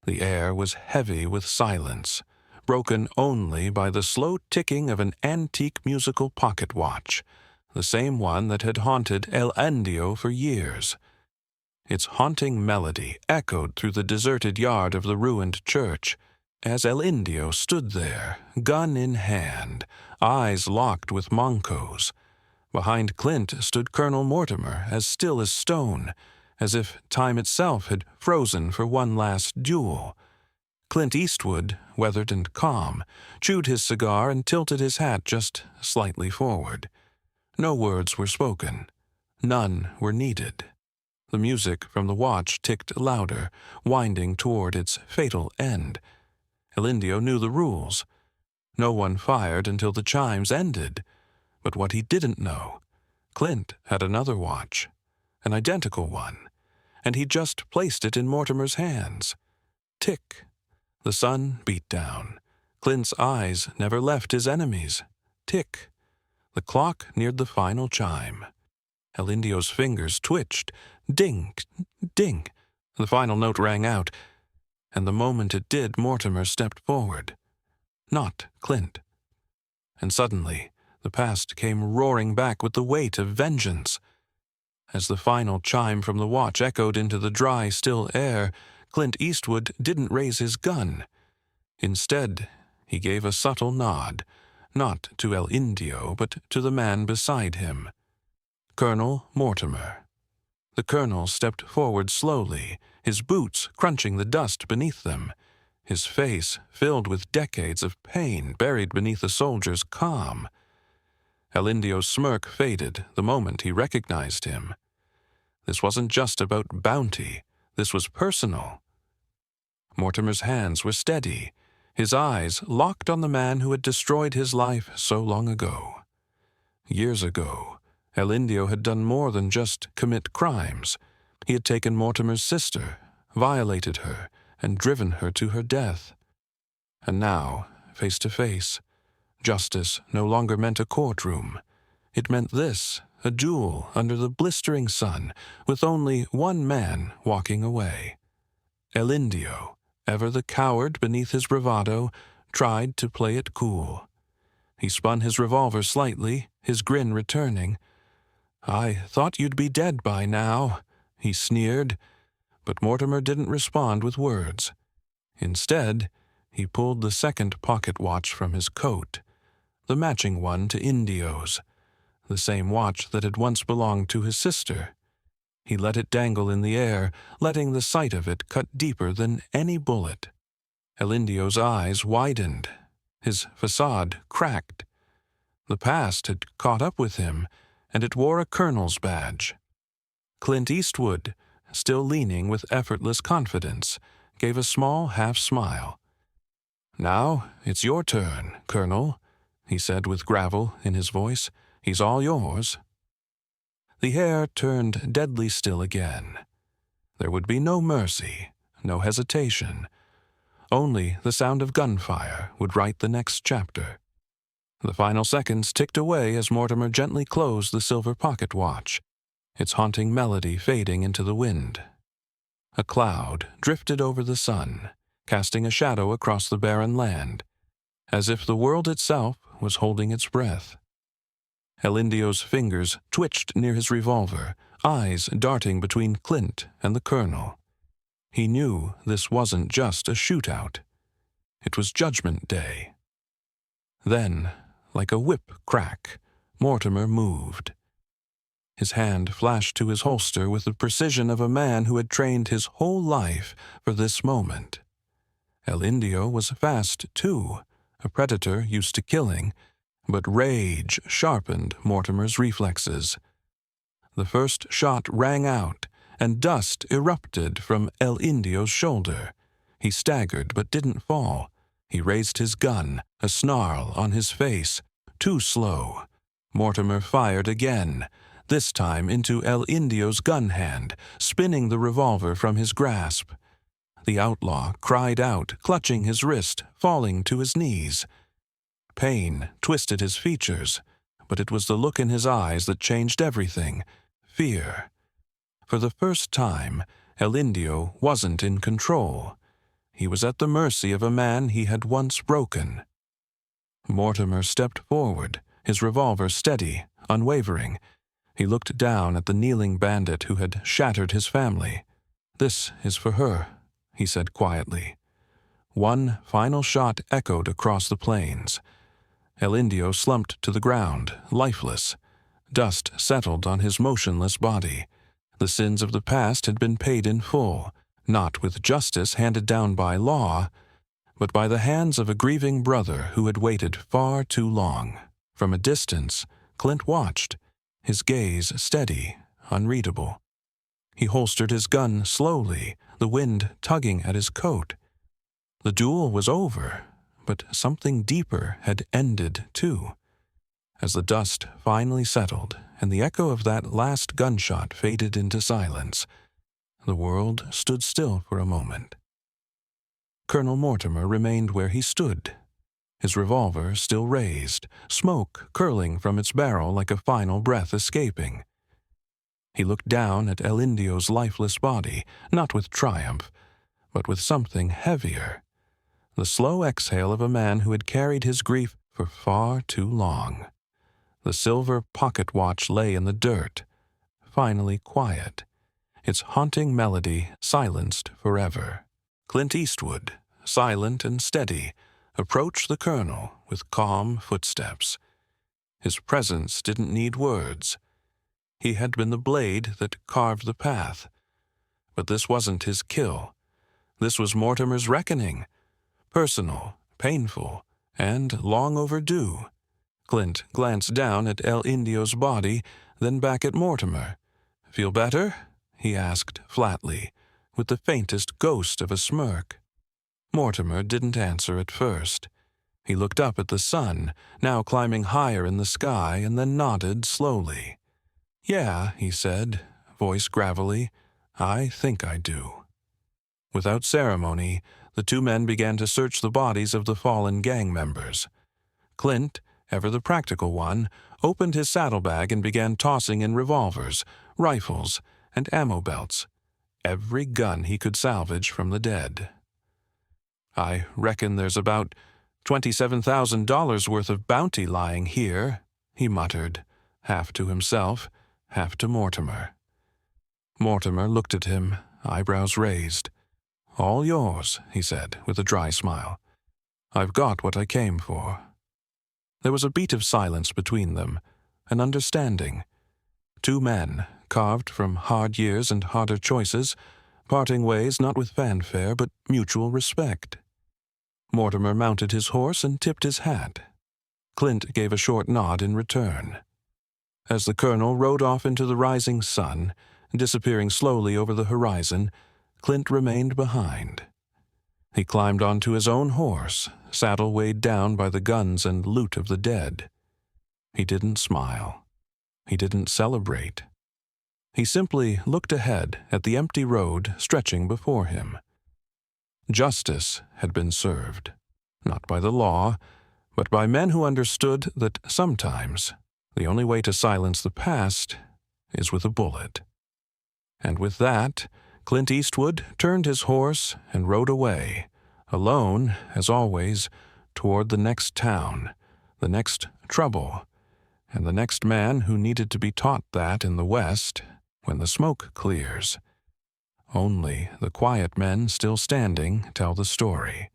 The air was heavy with silence, broken only by the slow ticking of an antique musical pocket watch, the same one that had haunted El Indio for years. Its haunting melody echoed through the deserted yard of the ruined church, as El Indio stood there, gun in hand, eyes locked with Monco's. Behind Clint stood Colonel Mortimer, as still as stone, as if time itself had frozen for one last duel. Clint Eastwood, weathered and calm, chewed his cigar and tilted his hat just slightly forward. No words were spoken. None were needed. The music from the watch ticked louder, winding toward its fatal end. El Indio knew the rules. No one fired until the chimes ended. But what he didn't know, Clint had another watch, an identical one, and he just placed it in Mortimer's hands. Tick. The sun beat down. Clint's eyes never left his enemy's. Tick. The clock neared the final chime. El Indio's fingers twitched. Ding, ding. The final note rang out, and the moment it did, Mortimer stepped forward. Not Clint. And suddenly, the past came roaring back with the weight of vengeance. As the final chime from the watch echoed into the dry, still air, Clint Eastwood didn't raise his gun. Instead, he gave a subtle nod, not to El Indio, but to the man beside him. Colonel Mortimer. The colonel stepped forward slowly, his boots crunching the dust beneath them, his face filled with decades of pain buried beneath a soldier's calm. El Indio's smirk faded the moment he recognized him. This wasn't just about bounty. This was personal. Mortimer's hands were steady, his eyes locked on the man who had destroyed his life so long ago. Years ago, El Indio had done more than just commit crimes. He had taken Mortimer's sister, violated her, and driven her to her death. And now, face to face, justice no longer meant a courtroom. It meant this, a duel under the blistering sun, with only one man walking away. El Indio, ever the coward beneath his bravado, tried to play it cool. He spun his revolver slightly, his grin returning. "I thought you'd be dead by now," he sneered, but Mortimer didn't respond with words. Instead, he pulled the second pocket watch from his coat, the matching one to Indio's, the same watch that had once belonged to his sister. He let it dangle in the air, letting the sight of it cut deeper than any bullet. El Indio's eyes widened. His facade cracked. The past had caught up with him, and it wore a colonel's badge. Clint Eastwood, still leaning with effortless confidence, gave a small half-smile. "Now it's your turn, Colonel," he said with gravel in his voice. "He's all yours." The air turned deadly still again. There would be no mercy, no hesitation. Only the sound of gunfire would write the next chapter. The final seconds ticked away as Mortimer gently closed the silver pocket watch, its haunting melody fading into the wind. A cloud drifted over the sun, casting a shadow across the barren land, as if the world itself was holding its breath. El Indio's fingers twitched near his revolver, eyes darting between Clint and the colonel. He knew this wasn't just a shootout. It was Judgment Day. Then, like a whip crack, Mortimer moved. His hand flashed to his holster with the precision of a man who had trained his whole life for this moment. El Indio was fast, too, a predator used to killing, but rage sharpened Mortimer's reflexes. The first shot rang out, and dust erupted from El Indio's shoulder. He staggered but didn't fall. He raised his gun, a snarl on his face. Too slow. Mortimer fired again, this time into El Indio's gun hand, spinning the revolver from his grasp. The outlaw cried out, clutching his wrist, falling to his knees. Pain twisted his features, but it was the look in his eyes that changed everything. Fear. For the first time, El Indio wasn't in control. he was at the mercy of a man he had once broken. Mortimer stepped forward, his revolver steady, unwavering. He looked down at the kneeling bandit who had shattered his family. "This is for her," he said quietly. One final shot echoed across the plains. El Indio slumped to the ground, lifeless. Dust settled on his motionless body. The sins of the past had been paid in full, not with justice handed down by law, but by the hands of a grieving brother who had waited far too long. From a distance, Clint watched, his gaze steady, unreadable. He holstered his gun slowly, the wind tugging at his coat. The duel was over, but something deeper had ended too. As the dust finally settled and the echo of that last gunshot faded into silence, the world stood still for a moment. Colonel Mortimer remained where he stood, his revolver still raised, smoke curling from its barrel like a final breath escaping. He looked down at El Indio's lifeless body, not with triumph, but with something heavier, the slow exhale of a man who had carried his grief for far too long. The silver pocket watch lay in the dirt, finally quiet, its haunting melody silenced forever. Clint Eastwood, silent and steady, approached the colonel with calm footsteps. His presence didn't need words. He had been the blade that carved the path. But this wasn't his kill. This was Mortimer's reckoning. Personal, painful, and long overdue. Clint glanced down at El Indio's body, then back at Mortimer. "Feel better?" he asked flatly, with the faintest ghost of a smirk. Mortimer didn't answer at first. He looked up at the sun, now climbing higher in the sky, and then nodded slowly. "Yeah," he said, voice gravelly, "I think I do." Without ceremony, the two men began to search the bodies of the fallen gang members. Clint, ever the practical one, opened his saddlebag and began tossing in revolvers, rifles, and ammo belts, every gun he could salvage from the dead. "I reckon there's about $27,000 worth of bounty lying here," he muttered, half to himself, half to Mortimer. Mortimer looked at him, eyebrows raised. "All yours," he said, with a dry smile. "I've got what I came for." There was a beat of silence between them, an understanding. Two men, carved from hard years and harder choices, parting ways not with fanfare but mutual respect. Mortimer mounted his horse and tipped his hat. Clint gave a short nod in return. As the colonel rode off into the rising sun, disappearing slowly over the horizon, Clint remained behind. He climbed onto his own horse, saddle weighed down by the guns and loot of the dead. He didn't smile. He didn't celebrate. He simply looked ahead at the empty road stretching before him. Justice had been served, not by the law, but by men who understood that sometimes the only way to silence the past is with a bullet. And with that, Clint Eastwood turned his horse and rode away, alone, as always, toward the next town, the next trouble, and the next man who needed to be taught that in the West when the smoke clears. Only the quiet men still standing tell the story.